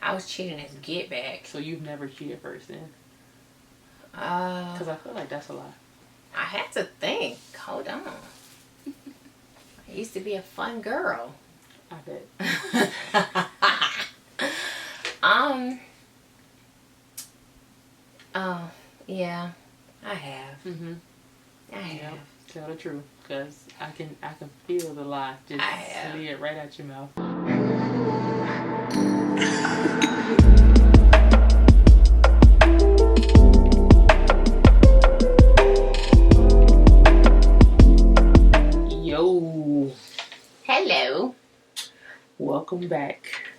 I was cheating as get back. So you've never cheated first then? Uh, Because I feel like that's a lie. I had to think. Hold on. I used to be a fun girl. I bet. Oh, yeah, I have. Mm-hmm. I have. Yep. Tell the truth, because I can feel the lie just slid right out your mouth. Yo. Hello. Welcome back.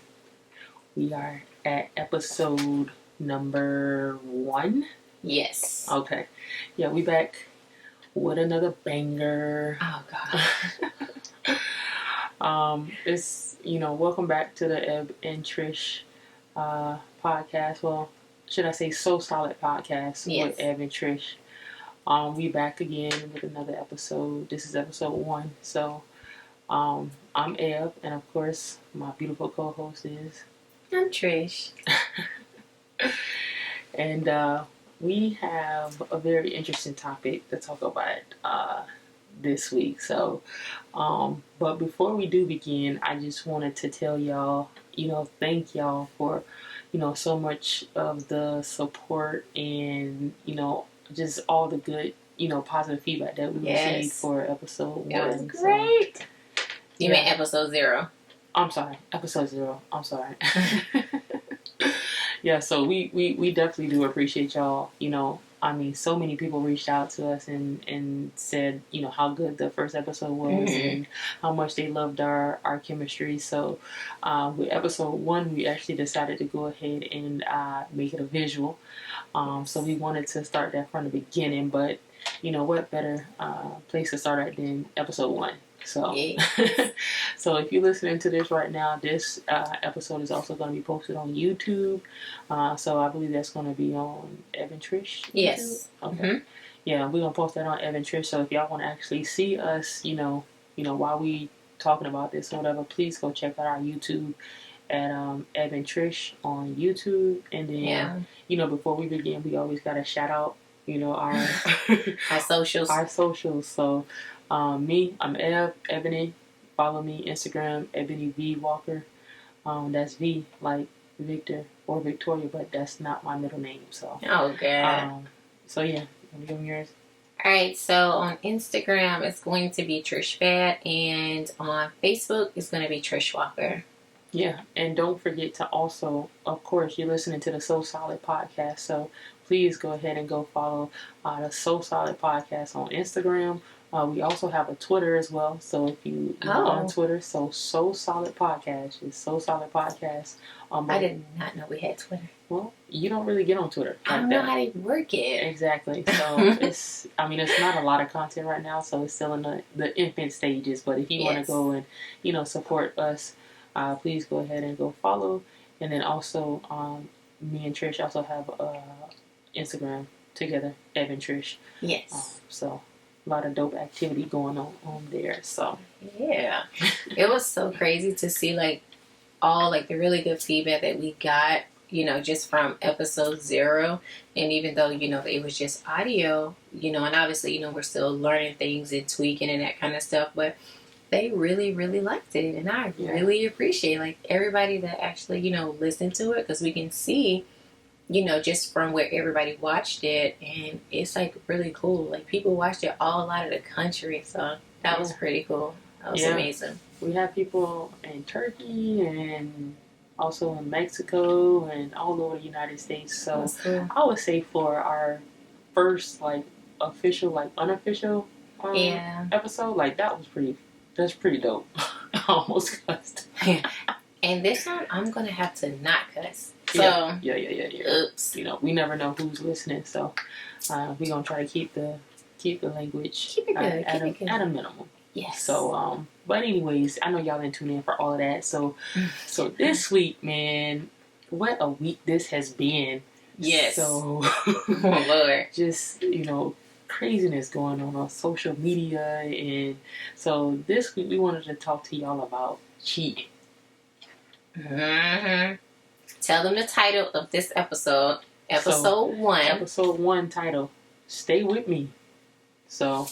We are at episode number 1. Yes. Okay. Yeah, we back with another banger. Oh, God. It's, welcome back to the Eb and Trish podcast. Well, should I say So Solid podcast with Eb and Trish. We back again with another episode. This is episode 1. So, I'm Eb, and of course, my beautiful co-host is... I'm Trish. And we have a very interesting topic to talk about this week. So, but before we do begin, I just wanted to tell y'all, thank y'all for, so much of the support and, just all the good, positive feedback that we received for episode 1. It was great. So, you mean episode 0? I'm sorry, episode 0. I'm sorry. Yeah, so we definitely do appreciate y'all. So many people reached out to us and said, how good the first episode was and how much they loved our chemistry. So with episode 1, we actually decided to go ahead and make it a visual. So we wanted to start that from the beginning, but what better place to start at than episode 1. So, so if you're listening to this right now, this episode is also going to be posted on YouTube. So I believe that's going to be on Eb Trish. Yes. YouTube? Okay. Yeah, we're going to post that on Eb Trish. So if y'all want to actually see us, while we talking about this or whatever, please go check out our YouTube at Eb Trish on YouTube. And then, before we begin, we always got to shout out, our our socials. Our socials. So. Me, I'm Ebony. Follow me Instagram, Ebony V Walker. That's V like Victor or Victoria, but that's not my middle name. So. Oh God. So yeah, let me give them yours. All right. So on Instagram, it's going to be Trish Bad, and on Facebook, it's going to be Trish Walker. Yeah, and don't forget to also, of course, you're listening to the So Solid podcast, so please go ahead and go follow the So Solid podcast on Instagram. We also have a Twitter as well, so if you go on Twitter, So Solid Podcast. It's So Solid Podcast. I did not know we had Twitter. Well, you don't really get on Twitter. I don't know how to work it. Exactly. So it's not a lot of content right now, so it's still in the infant stages. But if you want to go and support us, please go ahead and go follow. And then also, me and Trish also have Instagram together, Eb and Trish. Yes. So. A lot of dope activity going on there. So yeah, it was so crazy to see all the really good feedback that we got, just from episode 0. And even though it was just audio, and obviously we're still learning things and tweaking and that kind of stuff, but they really, really liked it, and I really appreciate everybody that actually listened to it, because we can see. Just from where everybody watched it, and it's really cool. People watched it all out of the country, so that was pretty cool. That was amazing. We have people in Turkey and also in Mexico and all over the United States. So cool. I would say for our first official, unofficial episode, that's pretty dope. I almost cussed. And this one, I'm gonna have to not cuss. So, yeah. Oops. We never know who's listening, so we're gonna try to keep the language at a minimum. Yes. So, but anyways, I know y'all didn't tune in for all of that. So this week, man, what a week this has been. Yes. So, oh Lord, just craziness going on social media, and so this week we wanted to talk to y'all about cheating. Mm-hmm. Tell them the title of this episode. Episode 1. Episode 1 title, Stay With Me. So,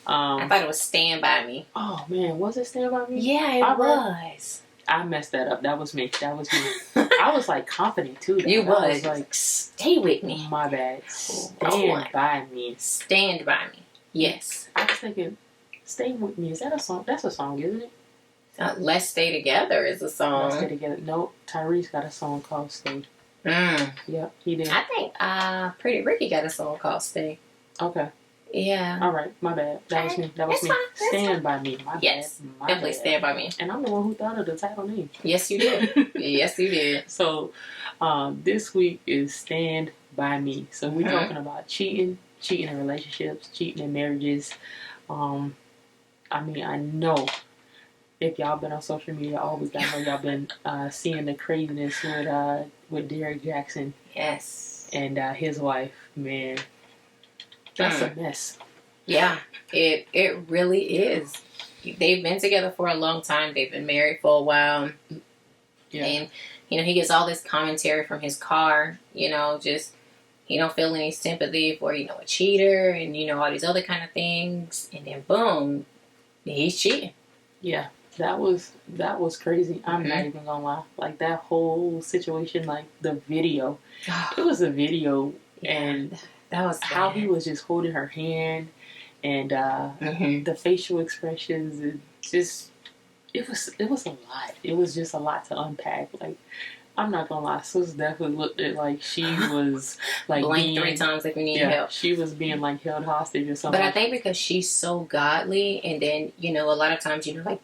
I thought it was Stand By Me. Oh, man. Was it Stand By Me? Yeah, it was. I messed that up. That was me. I was like confident too. You was. I was like, stay with me. My bad. Stand by me. Stand by me. Yes. I was thinking, Stay With Me. Is that a song? That's a song, isn't it? Let's Stay Together is a song. Let's Stay Together. No, Tyrese got a song called Stay. Yep, he did. I think Pretty Ricky got a song called Stay. Okay. Yeah. All right, my bad. That was me. Stand By Me. My yes, bad. definitely bad. Stand By Me. And I'm the one who thought of the title name. Yes, you did. Yes, you did. So, this week is Stand By Me. So we're talking about cheating in relationships, cheating in marriages. I mean, I know if y'all been on social media all week, I know y'all been seeing the craziness with Derrick Jackson. Yes. And his wife, man. That's a mess. Yeah, it really is. They've been together for a long time. They've been married for a while. Yeah. And, he gets all this commentary from his car, just he don't feel any sympathy for, a cheater and, all these other kind of things. And then, boom, he's cheating. Yeah, that was crazy. I'm not even gonna lie. Like, that whole situation, like, the video. It was a video, and that was how he was just holding her hand, and the facial expressions, it was a lot. It was just a lot to unpack. Like, I'm not gonna lie, sis definitely looked at like she was like blink 3 times if you need help. She was being like held hostage or something. But I think because she's so godly, and then a lot of times like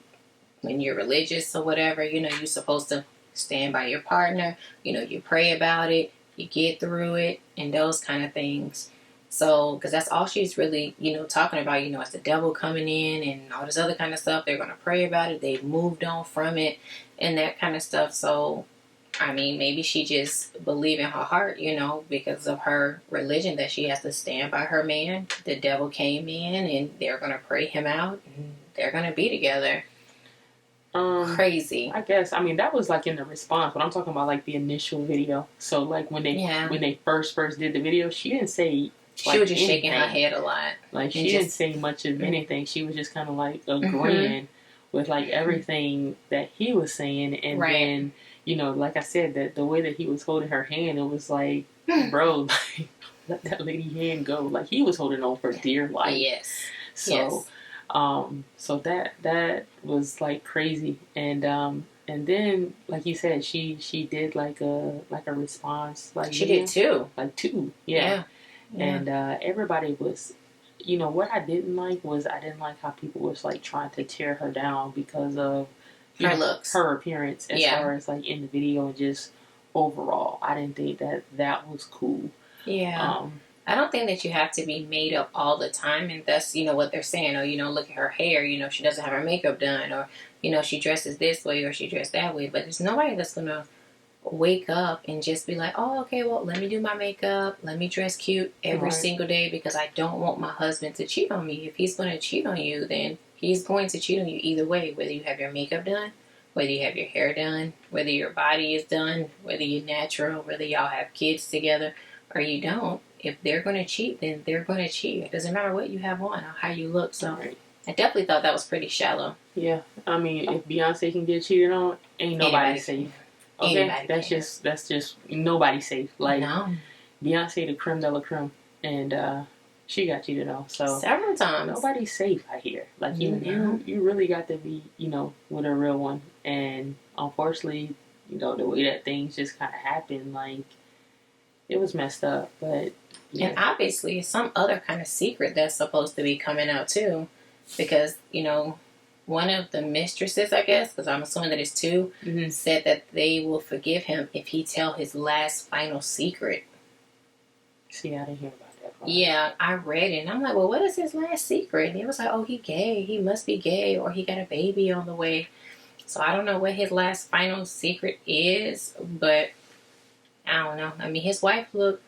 when you're religious or whatever, you're supposed to stand by your partner. You pray about it, you get through it, and those kind of things. So, because that's all she's really, talking about, it's the devil coming in and all this other kind of stuff. They're going to pray about it. They've moved on from it and that kind of stuff. So, I mean, maybe she just believe in her heart, because of her religion that she has to stand by her man. The devil came in and they're going to pray him out and they're going to be together. Crazy. I guess. I mean, that was like in the response, but I'm talking about like the initial video. So like when they first did the video, she didn't say. She was just shaking her head a lot. Like, she didn't say much of anything. She was just kind of like agreeing with like everything that he was saying. And then, like I said, that the way that he was holding her hand, it was like, bro, like, let that lady hand go. Like, he was holding on for dear life. Yes. So, so that was like crazy. And then, like you said, she did like a response. Like, she did too. Like 2. Yeah. And everybody was, what I didn't like was I didn't like how people was like trying to tear her down because of her looks, her appearance, as far as like in the video and just overall. I didn't think that was cool. Yeah. I don't think that you have to be made up all the time, and that's what they're saying. Or look at her hair. She doesn't have her makeup done, or she dresses this way or she dressed that way. But there's nobody that's gonna wake up and just be like, oh, okay, well, let me do my makeup, let me dress cute every single day because I don't want my husband to cheat on me. If he's going to cheat on you, then he's going to cheat on you either way, whether you have your makeup done, whether you have your hair done, whether your body is done, whether you're natural, whether y'all have kids together or you don't. If they're going to cheat, then they're going to cheat. It doesn't matter what you have on or how you look. So I definitely thought that was pretty shallow. Yeah, I mean, if Beyonce can get cheated on, ain't nobody safe. Okay, that's just nobody safe. Like, no. Beyonce, the creme de la creme, and she got cheated on. So several times. Nobody's safe out here. Like, you really got to be, with a real one. And unfortunately, the way that things just kind of happened, like, it was messed up. But and obviously, it's some other kind of secret that's supposed to be coming out too, because one of the mistresses, I guess, because I'm assuming that it's 2, said that they will forgive him if he tell his last final secret. See, I didn't hear about that part. Yeah, I read it, and I'm like, well, what is his last secret? And it was like, oh, he gay. He must be gay, or he got a baby on the way. So I don't know what his last final secret is, but I don't know. I mean, his wife looked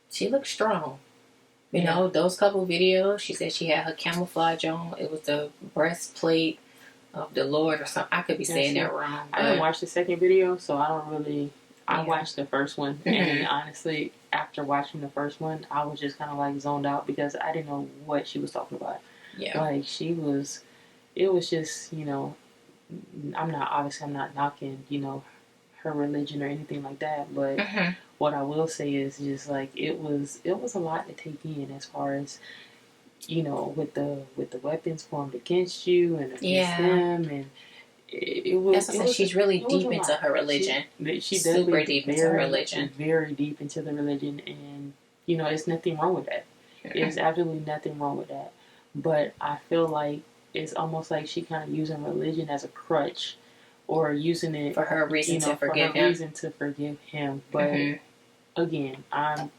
strong. You know, those couple videos, she said she had her camouflage on. It was the breastplate, of the Lord or something. I could be saying that wrong. I didn't watch the second video, so I don't really. I Yeah. watched the first one, and honestly, after watching the first one, I was just kind of like zoned out because I didn't know what she was talking about. Yeah. Like she was, it was just, you know, I'm not knocking, you know, her religion or anything like that, but what I will say is just like it was a lot to take in as far as, you know, with the weapons formed against you and against them, and it was. She's really deep into her religion. She super deep into her religion. Very deep into the religion, and you know, there's nothing wrong with that. There's absolutely nothing wrong with that. But I feel like it's almost like she kind of using religion as a crutch, or using it for her reason to forgive him. Reason to forgive him. But again, I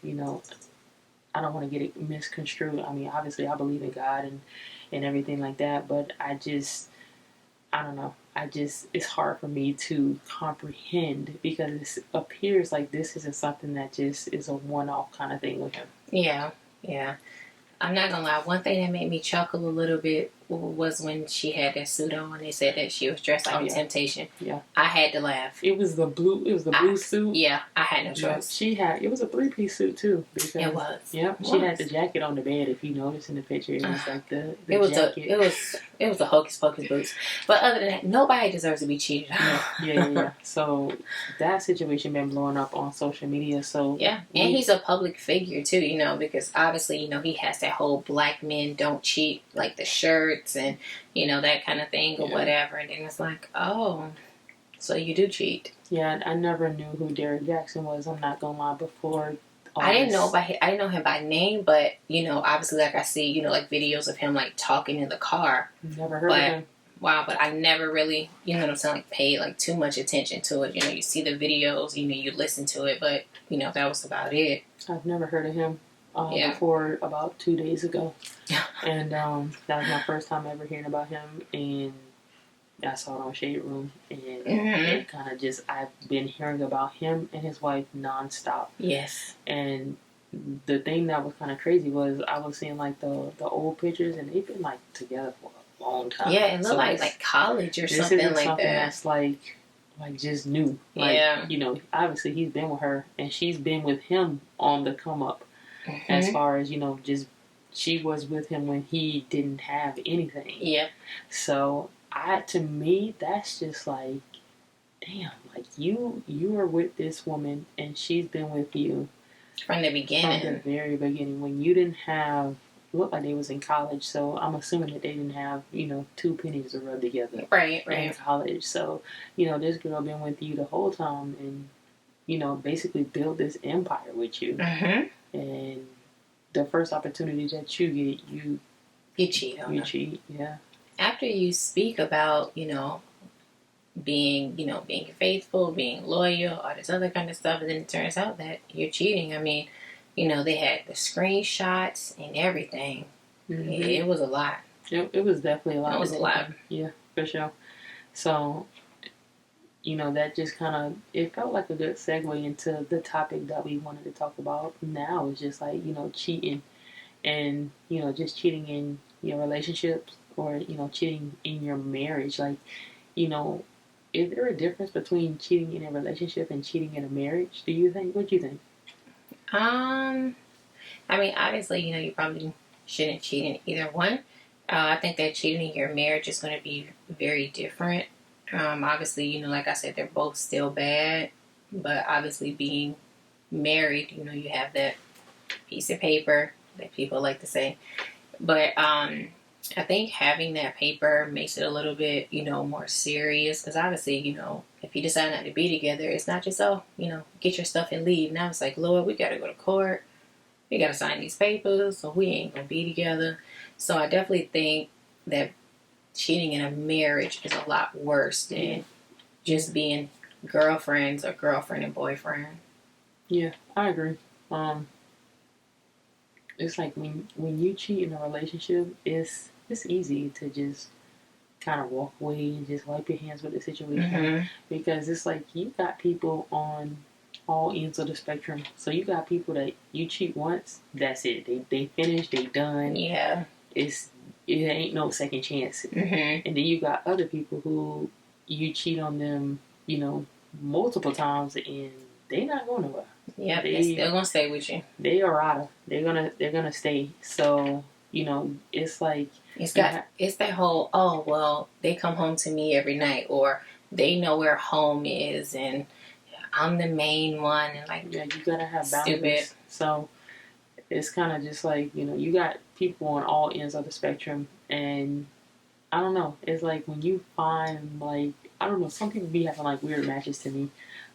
don't want to get it misconstrued. I mean, obviously, I believe in God and everything like that, but I don't know. It's hard for me to comprehend because it appears like this isn't something that just is a one-off kind of thing with him. Yeah. I'm not gonna lie. One thing that made me chuckle a little bit was when she had that suit on and they said that she was dressed like a Temptation. Yeah, I had to laugh. It was the blue suit. Yeah, I had no choice. It was a 3-piece suit too. Because, it was. Yep. She had the jacket on the bed. If you notice in the picture, it was like the jacket. It was a hocus pocus boots. But other than that, nobody deserves to be cheated on. Yeah. So that situation been blowing up on social media. So yeah, and he's a public figure too, you know, because obviously, you know, he has that whole black men don't cheat, like the shirts and, you know, that kind of thing or whatever. And then it's like, oh, so you do cheat. Yeah, I never knew who Derek Jackson was. I'm not gonna lie. Before I didn't know him by name, but you know, obviously, like I see, you know, like videos of him like talking in the car. Never heard of him. Wow, but I never really, you know what I'm saying, like paid like too much attention to it. You know, you see the videos, you know, you listen to it, but you know, that was about it. I've never heard of him before about 2 days ago, and that was my first time ever hearing about him, and I saw it on Shade Room, and it kind of just, I've been hearing about him and his wife nonstop. Yes. And the thing that was kind of crazy was I was seeing like the old pictures, and they've been like together for a long time. Yeah, it looked like college or something like something that. That's like just new. Like, you know, obviously he's been with her, and she's been with him on the come up. As far as, you know, just she was with him when he didn't have anything. Yeah. So to me, that's just like, damn, like you are with this woman and she's been with you from the beginning. From the very beginning, when you didn't have, looked like they was in college, so I'm assuming that they didn't have, you know, 2 pennies to rub together. Right. In college. So, you know, this girl been with you the whole time and, you know, basically build this empire with you. And the first opportunity that you get, you cheat on her. You cheat, yeah. After you speak about, you know, being faithful, being loyal, all this other kind of stuff, and then it turns out that you're cheating. I mean, you know, they had the screenshots and everything. It was a lot. It was definitely a lot. It was a lot. Yeah, for sure. So, you know, that just kind of, it felt like a good segue into the topic that we wanted to talk about now. It's just like, you know, cheating and, you know, just cheating in your relationships or, you know, cheating in your marriage. Like, you know, is there a difference between cheating in a relationship and cheating in a marriage? Do you think? What do you think? I mean, obviously, you know, you probably shouldn't cheat in either one. I think that cheating in your marriage is going to be very different. Obviously, you know, like I said, they're both still bad, but obviously being married, you know, you have that piece of paper that people like to say. But I think having that paper makes it a little bit, you know, more serious because obviously, you know, if you decide not to be together, it's not just, oh, you know, get your stuff and leave. Now it's like, Lord, we got to go to court. We got to sign these papers, so we ain't going to be together. So I definitely think that cheating in a marriage is a lot worse than just being girlfriends or girlfriend and boyfriend. Yeah, I agree. It's like when you cheat in a relationship, it's easy to just kind of walk away and just wipe your hands with the situation because it's like you got people on all ends of the spectrum. So you got people that you cheat once, that's it. They finished, they done. Yeah. It's it ain't no second chance. Mm-hmm. And then you got other people who you cheat on them, you know, multiple times, and they not going nowhere. Yeah, they're still gonna stay with you. They are out. They're gonna stay. So you know, it's like it's that whole, oh well, they come home to me every night, or they know where home is, and I'm the main one, and like, yeah, you gotta have boundaries. Stupid. So it's kind of just like, you know, you got people on all ends of the spectrum, and I don't know. It's like when you find, like, I don't know, some people be having like weird matches to me.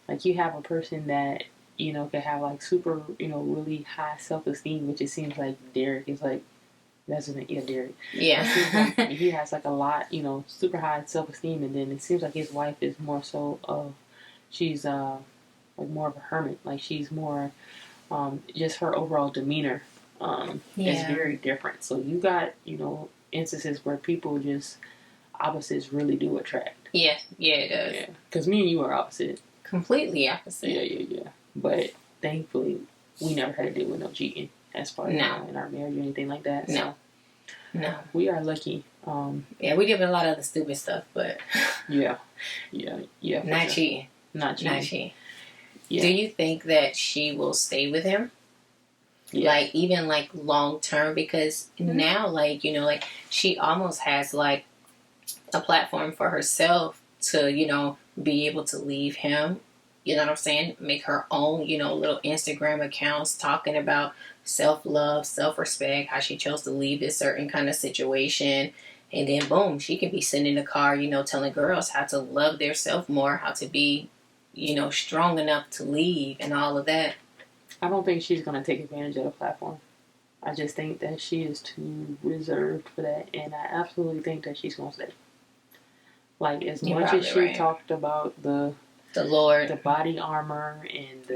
Like you have a person that, you know, can have like super, you know, really high self-esteem, which it seems like Derek is like, that's his name, yeah, Derek. Yeah. It seems like he has like a lot, you know, super high self-esteem, and then it seems like his wife is more so of, she's like more of a hermit. Like she's more, just her overall demeanor is very different. So you got, you know, instances where people just, opposites really do attract. Yeah, it does. Yeah, because me and you are opposite. Completely opposite. Yeah. But thankfully, we never had to deal with no cheating as far as in our marriage or anything like that. No. We are lucky. Yeah, we did a lot of the stupid stuff, but yeah. Not cheating. Yeah. Do you think that she will stay with him? Yeah. Like even like long term, because now, like, you know, like she almost has like a platform for herself to, you know, be able to leave him. You know what I'm saying? Make her own, you know, little Instagram accounts talking about self-love, self-respect, how she chose to leave this certain kind of situation. And then boom, she can be sitting in the car, you know, telling girls how to love their self more, how to be, you know, strong enough to leave and all of that. I don't think she's going to take advantage of the platform. I just think that she is too reserved for that. And I absolutely think that she's going to stay. Like, as much as she talked about the Lord, the body armor, and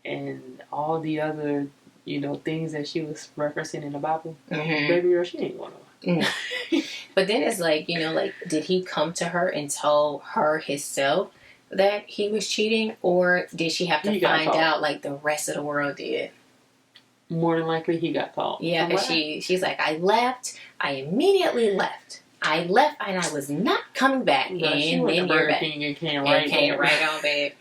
and all the other, you know, things that she was referencing in the Bible, baby girl, she ain't going to. But then it's like, you know, like, did he come to her and tell her himself that he was cheating, or did she have to find out like the rest of the world did? More than likely, he got caught. Yeah, because she's like, I left. I immediately left. I left and I was not coming back. No, and she went then to you're Burger back. King and came right on back.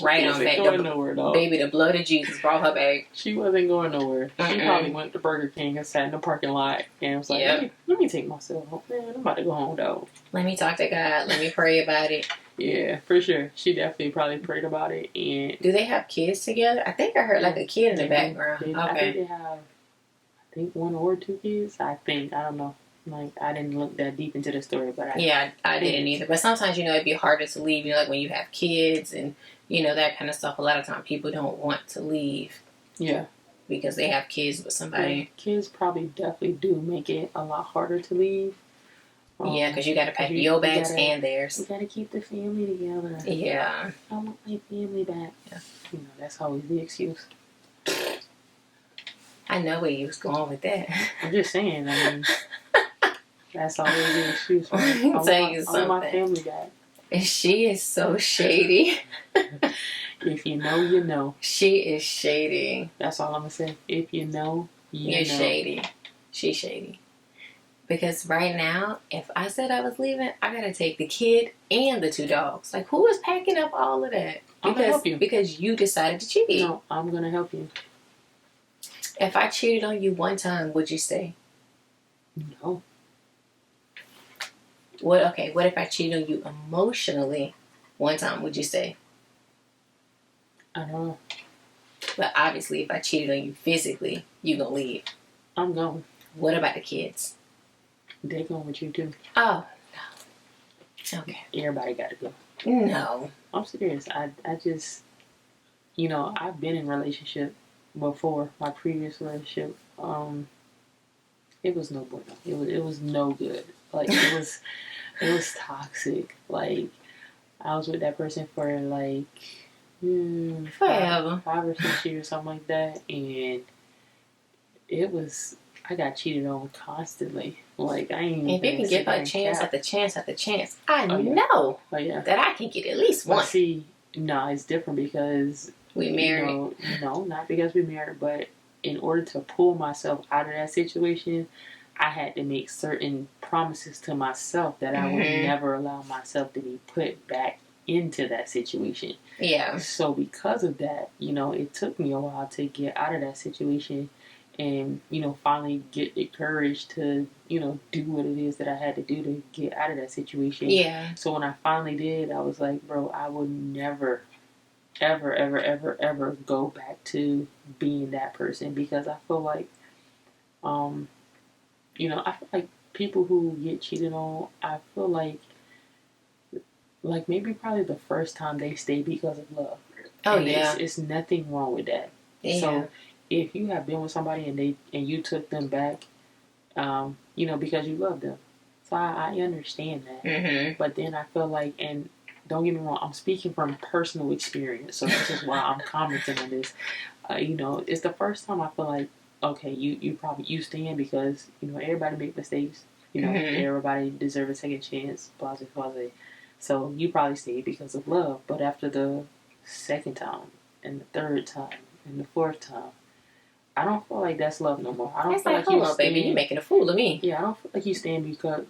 Right on back. Baby, the blood of Jesus brought her back. She wasn't going nowhere. She probably went to Burger King and sat in the parking lot and was like, let me take myself home. Man, I'm about to go home, though. Let me talk to God. Let me pray about it. Yeah, for sure. She definitely probably prayed about it. And do they have kids together? I think I heard like a kid in the background. Okay. I think they have, one or two kids. I don't know. Like, I didn't look that deep into the story, but I didn't either. But sometimes, you know, it'd be harder to leave, you know, like when you have kids and, you know, that kind of stuff. A lot of times people don't want to leave. Yeah. Because they have kids with somebody. Yeah, kids probably definitely do make it a lot harder to leave. Yeah, because you got to pack your bags and theirs. You got to keep the family together. Yeah. I want my family back. Yeah. You know, that's always the excuse. I know where you was going with that. I'm just saying, I mean, that's always the excuse. I want my family back. And she is so shady. If you know, you know. She is shady. That's all I'm going to say. If you know, You're shady. She's shady. Because right now, if I said I was leaving, I got to take the kid and the 2 dogs. Like, who is packing up all of that? I'm going to help you. Because you decided to cheat. No, I'm going to help you. If I cheated on you one time, would you stay? No. What if I cheated on you emotionally one time, would you stay? I don't know. But obviously, if I cheated on you physically, you gonna leave. I'm going. What about the kids? They're going with you too. Oh, no. Okay. Everybody got to go. No. I'm serious. I just, you know, I've been in a relationship before. My previous relationship, it was no bueno. It was no good. Like, it was toxic. Like, I was with that person for like forever, 5 or 6 years, something like that, and it was. I got cheated on constantly. Like, I ain't. If you can give her a chance after chance after chance, I know that I can get at least one. See, no, it's different because we married. No, not because we married, but in order to pull myself out of that situation, I had to make certain promises to myself that I would never allow myself to be put back into that situation. Yeah. So because of that, it took me a while to get out of that situation and, finally get the courage to, do what it is that I had to do to get out of that situation. Yeah. So when I finally did, I was like, bro, I would never, ever, ever, ever, ever go back to being that person, because I feel like, I feel like people who get cheated on, I feel like maybe probably the first time they stay because of love. Oh, and yeah. It's nothing wrong with that. Yeah. So if you have been with somebody and you took them back, because you love them. So I understand that. Mm-hmm. But then I feel like, and don't get me wrong, I'm speaking from personal experience. So this is why I'm commenting on this. It's the first time I feel like, okay, you stand because, everybody make mistakes. Everybody deserves a second chance, blase, blase. So you probably stayed because of love. But after the second time and the third time and the fourth time, I don't feel like that's love no more. I don't feel like hold on, baby, you're making a fool of me. Yeah, I don't feel like you staying because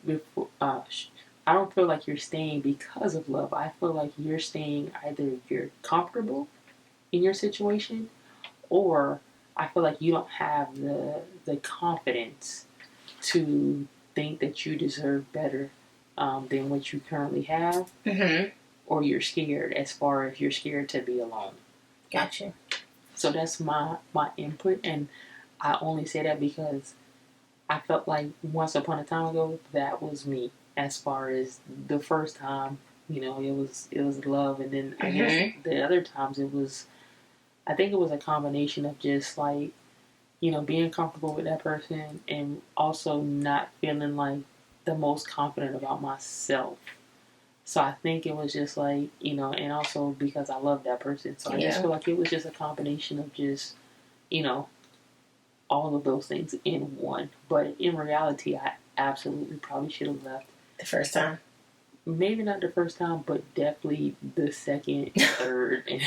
I don't feel like you're staying because of love. I feel like you're staying either you're comfortable in your situation, or I feel like you don't have the confidence to think that you deserve better than what you currently have, or you're scared, as far as you're scared to be alone. Gotcha. So that's my input, and I only say that because I felt like once upon a time ago that was me. As far as the first time, it was love, and then I guess the other times I think it was a combination of just like, being comfortable with that person and also not feeling like the most confident about myself. So I think it was just like, and also because I love that person. So I just feel like it was just a combination of just, all of those things in one. But in reality, I absolutely probably should have left. The first time? Maybe not the first time, but definitely the second, third, and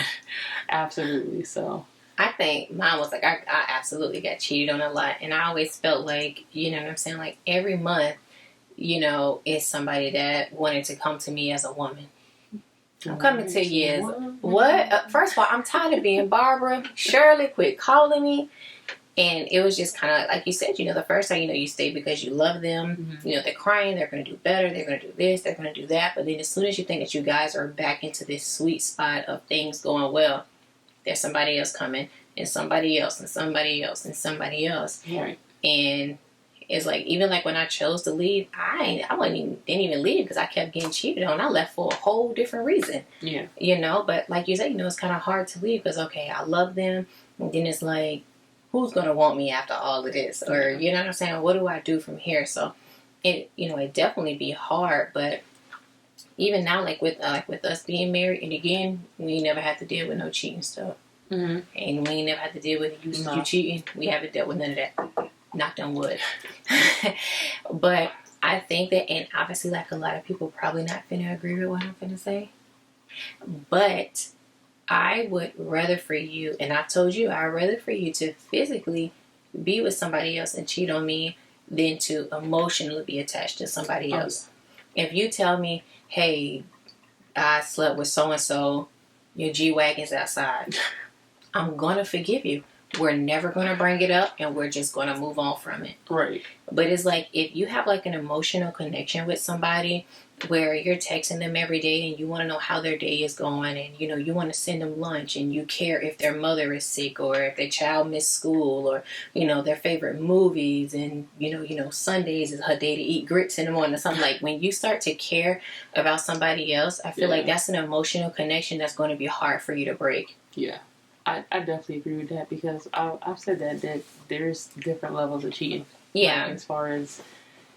absolutely so. I think mine was like, I absolutely got cheated on a lot. And I always felt like, you know what I'm saying? Like every month, is somebody that wanted to come to me as a woman. I'm coming to you as, what? First of all, I'm tired of being Barbara. Shirley, quit calling me. And it was just kind of like you said, the first time, you stay because you love them. They're crying, they're going to do better, they're going to do this, they're going to do that. But then as soon as you think that you guys are back into this sweet spot of things going well, there's somebody else coming, and somebody else, and somebody else, and somebody else. Right. And it's like, even like when I chose to leave, I didn't even leave because I kept getting cheated on. I left for a whole different reason. Yeah. But like you said, it's kind of hard to leave because, okay, I love them. And then it's like, who's going to want me after all of this? Or, you know what I'm saying? What do I do from here? So it definitely be hard. But even now, like with us being married, and again, we never had to deal with no cheating stuff. And we ain't never had to deal with you cheating. We haven't dealt with none of that. Knocked on wood. But I think that, and obviously, like a lot of people probably not finna agree with what I'm finna say, but I would rather for you, and I've told you, I'd rather for you to physically be with somebody else and cheat on me than to emotionally be attached to somebody else. If you tell me, hey, I slept with so-and-so, your G-Wagon's outside, I'm going to forgive you. We're never going to bring it up, and we're just going to move on from it. Right. But it's like, if you have like an emotional connection with somebody where you're texting them every day and you want to know how their day is going, and you want to send them lunch, and you care if their mother is sick or if their child missed school, or their favorite movies, and Sundays is her day to eat grits in the morning or something. Like, when you start to care about somebody else, I feel like that's an emotional connection that's going to be hard for you to break. Yeah. I definitely agree with that, because I've said that there's different levels of cheating. Yeah. Like, as far as,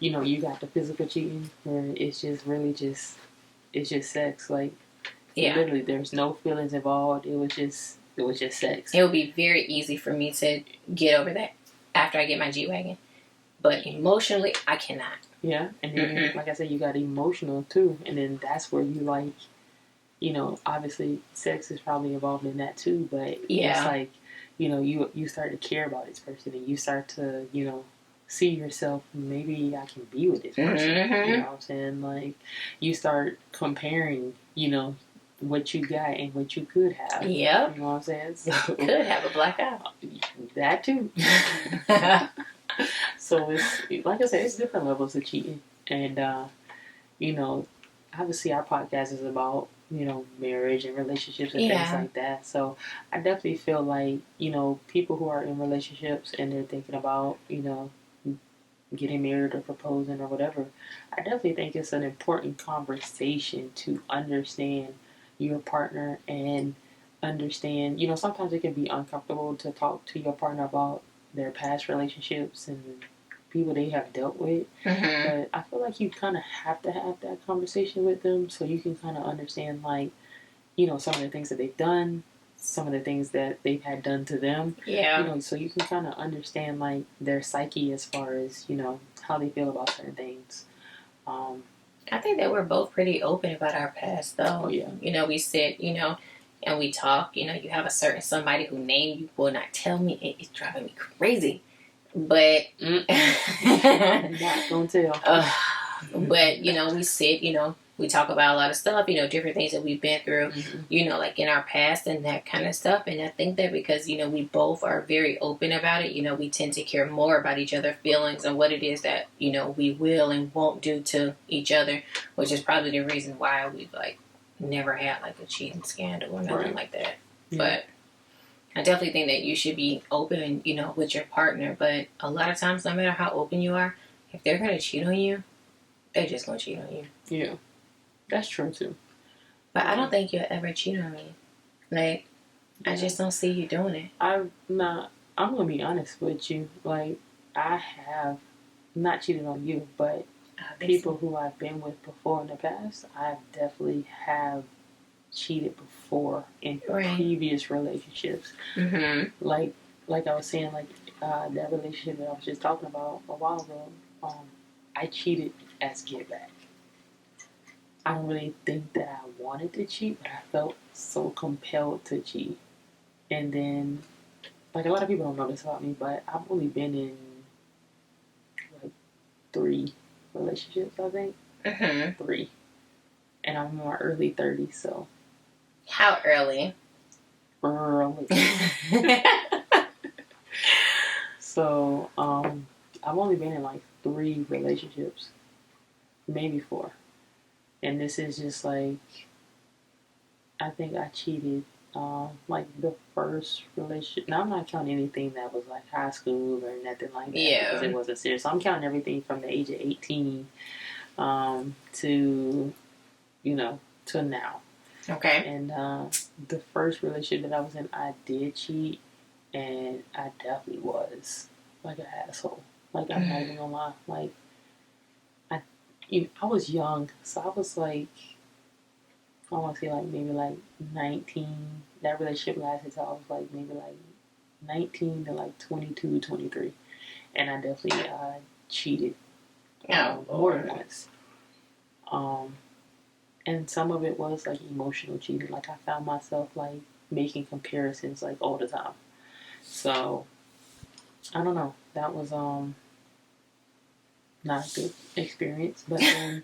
you got the physical cheating where it's just really it's just sex. Like, literally there's no feelings involved. It was just sex. It would be very easy for me to get over that after I get my G-Wagon. But emotionally, I cannot. Yeah. And then, like I said, you got emotional too. And then that's where you like, obviously sex is probably involved in that too, but it's like, you start to care about this person, and you start to, see yourself, maybe I can be with this person. Mm-hmm. You know what I'm saying? Like, you start comparing, what you got and what you could have. Yep. You know what I'm saying? So, Could have a black eye. That too. So it's, like I said, it's different levels of cheating. And, obviously our podcast is about, marriage and relationships and things like that. So I definitely feel like, people who are in relationships and they're thinking about, getting married or proposing or whatever, I definitely think it's an important conversation to understand your partner and understand, sometimes it can be uncomfortable to talk to your partner about their past relationships and people they have dealt with. Mm-hmm. But I feel like you kind of have to have that conversation with them so you can kind of understand, like, some of the things that they've done, some of the things that they've had done to them. Yeah. So you can kind of understand, like, their psyche as far as, how they feel about certain things. I think that we're both pretty open about our past, though. Oh, yeah. We sit, and we talk. You have a certain somebody who name you will not tell me. It's driving me crazy. But not gonna tell. But we sit, we talk about a lot of stuff, different things that we've been through, Mm-hmm. Like in our past and that kind of stuff. And I think that because we both are very open about it, we tend to care more about each other's feelings and what it is that we will and won't do to each other, which is probably the reason why we've like never had like a cheating scandal or nothing like that. Yeah. But I definitely think that you should be open, with your partner. But a lot of times, no matter how open you are, if they're going to cheat on you, they're just going to cheat on you. Yeah, that's true, too. But I don't think you'll ever cheat on me. Like, yeah. I just don't see you doing it. I'm going to be honest with you. Like, I have not cheated on you, but people who I've been with before in the past, I definitely have cheated before in previous relationships. Mm-hmm. Like I was saying, like that relationship that I was just talking about a while ago, I cheated as get back. I don't really think that I wanted to cheat, but I felt so compelled to cheat. And then, like, a lot of people don't know this about me, but I've only been in like 3 relationships, I think. Mm-hmm. 3. And I'm in my early 30s, so. How early? Early. So, I've only been in like 3 relationships, maybe 4. And this is just like, I think I cheated, like the first relationship. Now, I'm not counting anything that was like high school or nothing like that, because it wasn't serious. So I'm counting everything from the age of 18 to, to now. Okay. And the first relationship that I was in, I did cheat, and I definitely was like an asshole. Like, I'm not even gonna lie. Like, I was young, so I was like, I want to say like maybe like 19. That relationship lasted until I was like maybe like 19 to like 22, 23. And I definitely cheated more than once. And some of it was like emotional cheating. Like, I found myself like making comparisons like all the time. So I don't know. That was not a good experience. But then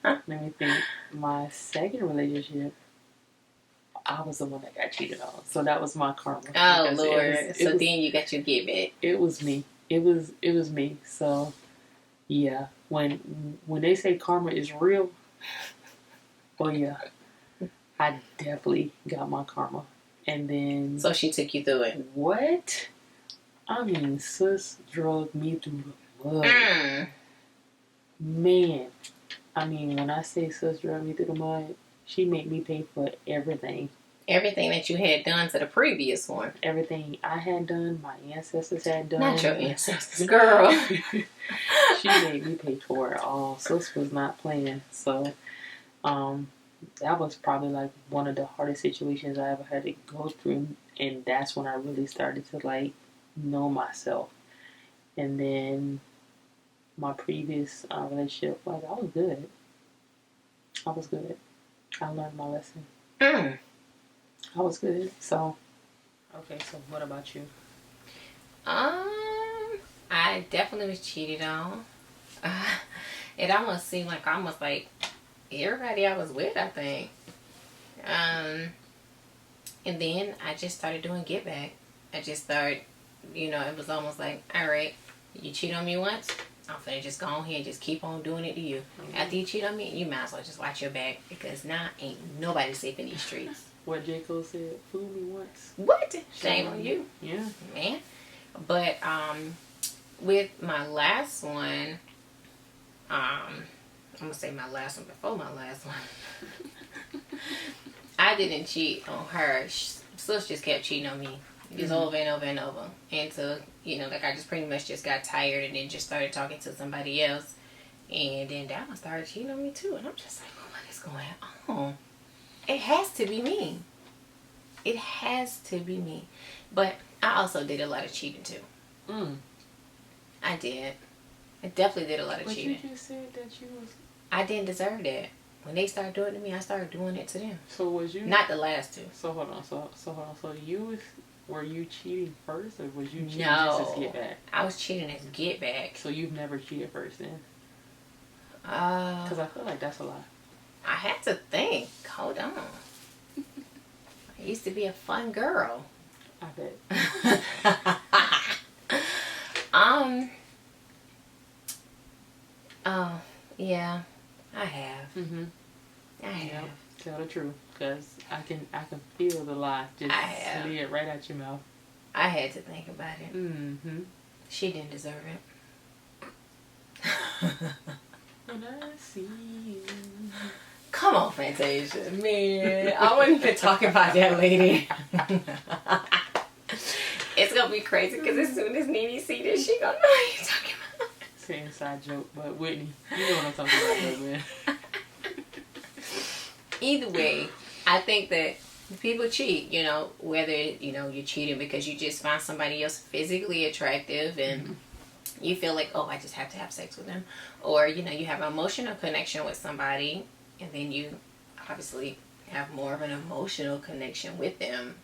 let me think. My second relationship, I was the one that got cheated on. So that was my karma. Oh, Lord. So then you got your get back. It was me. It was me. So yeah. When they say karma is real, well, yeah, I definitely got my karma. And then... So she took you through it. What? I mean, sis drug me through the mud. Man. I mean, when I say sis drug me through the mud, she made me pay for everything. Everything that you had done to the previous one. Everything I had done, my ancestors had done. Not your ancestors, girl. She made me pay for it all. Sis was not playing. So, that was probably like one of the hardest situations I ever had to go through. And that's when I really started to like know myself. And then my previous relationship, like, I was good. I learned my lesson. I was good. So, okay, so what about you? I definitely was cheated on. It almost seemed like everybody I was with, I think. And then I just started doing get back. I just started, it was almost like, all right, you cheat on me once, I'm finna just go on here and just keep on doing it to you. Mm-hmm. After you cheat on me, you might as well just watch your back, because now ain't nobody safe in these streets. What J. Cole said, fool me once. What? Shame on you. Yeah. Man. But with my last one, I'm going to say my last one before my last one. I didn't cheat on her. Sis just kept cheating on me. Just over and over and over. And so, I just pretty much just got tired and then just started talking to somebody else. And then that one started cheating on me too. And I'm just like, what is going on? It has to be me. It has to be me. But I also did a lot of cheating too. I did. I definitely did a lot of cheating. But you just said that you was... I didn't deserve that. When they started doing it to me, I started doing it to them. So was you... Not the last two. So hold on. So were you cheating first, or was you cheating just as get back? I was cheating as get back. So you've never cheated first then? Because I feel like that's a lie. I had to think. Hold on. I used to be a fun girl. I bet. Oh, yeah. I have. Mm-hmm. I have. Yep. Tell the truth, because I can feel the lie just slid right out your mouth. I had to think about it. Mm-hmm. She didn't deserve it. When I see you. Come on, Fantasia. Man, I wasn't even talking about that lady. It's going to be crazy, because as soon as Nene see this, she going to know what you're talking about. It's an inside joke, but Whitney, you know what I'm talking about, though, man. Either way, I think that people cheat, whether, you're cheating because you just find somebody else physically attractive and you feel like, oh, I just have to have sex with them. Or, you have an emotional connection with somebody, and then you obviously have more of an emotional connection with them.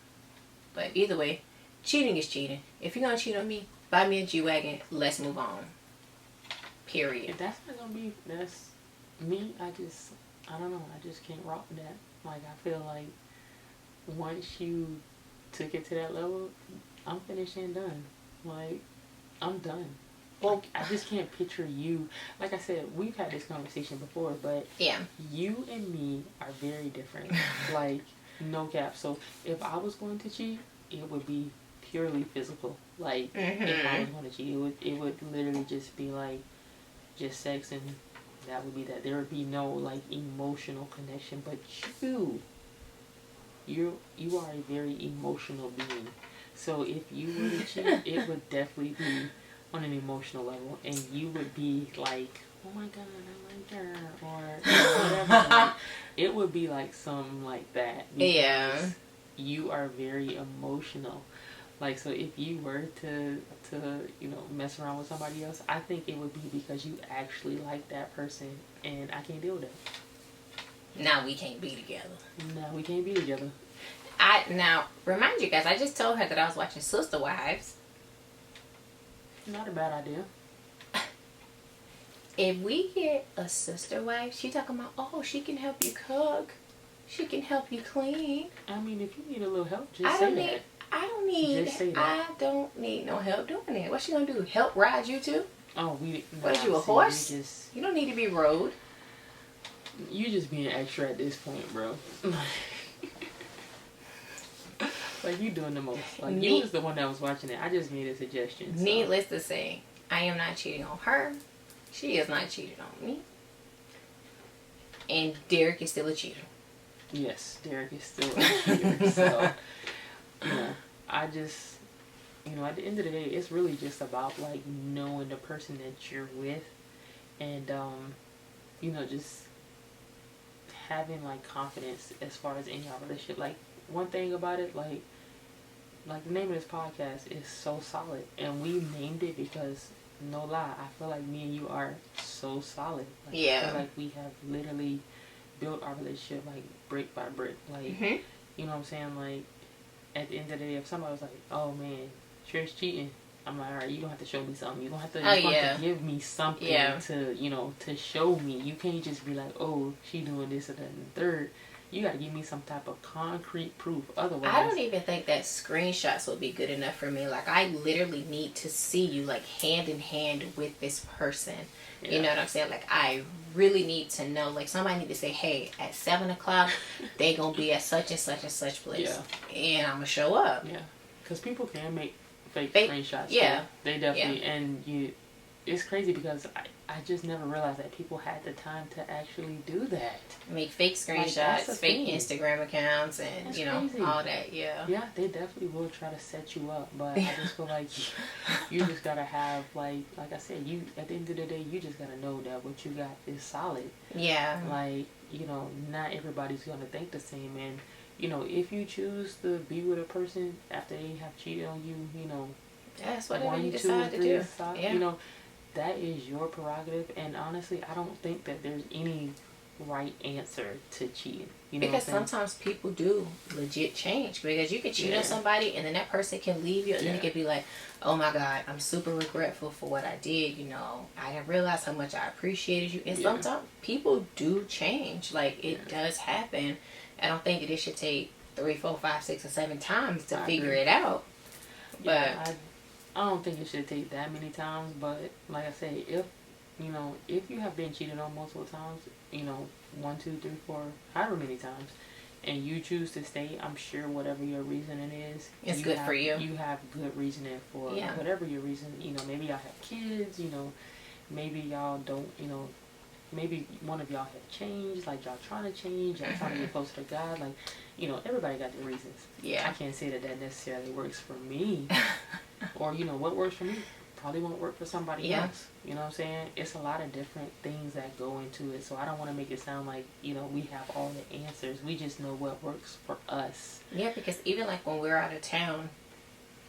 But either way, cheating is cheating. If you're going to cheat on me, buy me a G-Wagon, let's move on. Period. If that's not going to be, that's me, I don't know, I just can't rock with that. Like, I feel like once you took it to that level, I'm finished and done. Like, I'm done. Well, I just can't picture you. Like I said, we've had this conversation before, but yeah, you and me are very different. Like, no cap. So, if I was going to cheat, it would be purely physical. Like, if I was going to cheat, it would literally just be like, just sex, and that would be that. There would be no like emotional connection. But you are a very emotional being. So if you were to cheat, it would definitely be on an emotional level, and you would be like, oh my god, I like her, or whatever. Like, it would be like something like that. Yeah. You are very emotional. Like, so if you were to mess around with somebody else, I think it would be because you actually like that person, and I can't deal with that. Now we can't be together. Now we can't be together. Now, remind you guys, I just told her that I was watching Sister Wives. Not a bad idea. If we get a sister wife, she talking about, oh, she can help you cook. She can help you clean. I mean, if you need a little help, just say that. I don't need no help doing that. What's she gonna do? Help ride you too? Oh, what are you, a horse? You don't need to be rode. You just being extra at this point, bro. Like, you doing the most. Like, you was the one that was watching it. I just made a suggestion. So. Needless to say, I am not cheating on her. She is not cheating on me. And Derek is still a cheater. Yes, Derek is still a cheater. So, I just, at the end of the day, it's really just about, like, knowing the person that you're with. And, just having, like, confidence as far as in your relationship. Like, one thing about it, like the name of this podcast is So Solid, and we named it because, no lie, I feel like me and you are so solid. Like, yeah. I feel like we have literally built our relationship, like, brick by brick. Like, you know what I'm saying? Like, at the end of the day, if somebody was like, oh man, Trish cheating, I'm like, all right, you're going to have to show me something. You're going to yeah. give me something to, you know, to show me. You can't just be like, oh, she doing this and that and the third. You got to give me some type of concrete proof. Otherwise, I don't even think that screenshots will be good enough for me. Like, I literally need to see you, like, hand in hand with this person. Yeah. You know what I'm saying? Like, I really need to know. Like, somebody need to say, hey, at 7 o'clock, they going to be at such and such and such place. Yeah. And I'm going to show up. Yeah. Because people can make fake screenshots. Yeah. Too. They definitely, and it's crazy because I just never realized that people had the time to actually do that. Make fake screenshots, like, fake Instagram accounts, and that's you know, crazy. all that. Yeah. Yeah, they definitely will try to set you up, but I just feel like you just gotta have like I said, you at the end of the day, you just gotta know that what you got is solid. Yeah. Like, you know, not everybody's gonna think the same, and you know, if you choose to be with a person after they have cheated on you, you know, that's whatever you decide to do. Yeah. You know, that is your prerogative, and honestly, I don't think that there's any right answer to cheating. You know, because sometimes people do legit change, because you can cheat on somebody and then that person can leave you, and then you can be like, oh my God, I'm super regretful for what I did. You know, I didn't realize how much I appreciated you. And sometimes people do change. Like, it does happen. I don't think that it should take 3, 4, 5, 6, or 7 times to figure it out. But I don't think it should take that many times, but like I say, if you have been cheated on multiple times, you know, 1, 2, 3, 4, however many times, and you choose to stay, I'm sure whatever your reasoning is, it's good for you. You have good reasoning for whatever your reason. You know, maybe y'all have kids. You know, maybe y'all don't. You know, maybe one of y'all have changed. Like, y'all trying to change. Y'all trying to get closer to God. Like, you know, everybody got their reasons. Yeah. I can't say that necessarily works for me. Or, you know, what works for me probably won't work for somebody else. You know what I'm saying? It's a lot of different things that go into it. So I don't want to make it sound like, you know, we have all the answers. We just know what works for us. Yeah, because even like when we're out of town,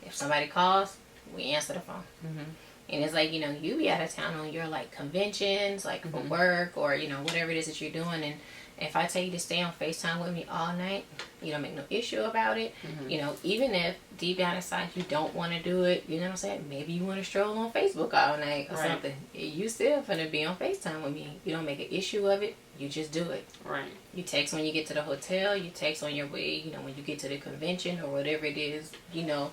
if somebody calls, we answer the phone. Mm-hmm. And it's like, you know, you be out of town on your like conventions, like for work, or, you know, whatever it is that you're doing. And if I tell you to stay on FaceTime with me all night, you don't make no issue about it. Mm-hmm. You know, even if deep down inside you don't want to do it, you know what I'm saying? Maybe you want to stroll on Facebook all night or something. You still finna be on FaceTime with me. You don't make an issue of it. You just do it. Right. You text when you get to the hotel. You text on your way, you know, when you get to the convention or whatever it is, you know,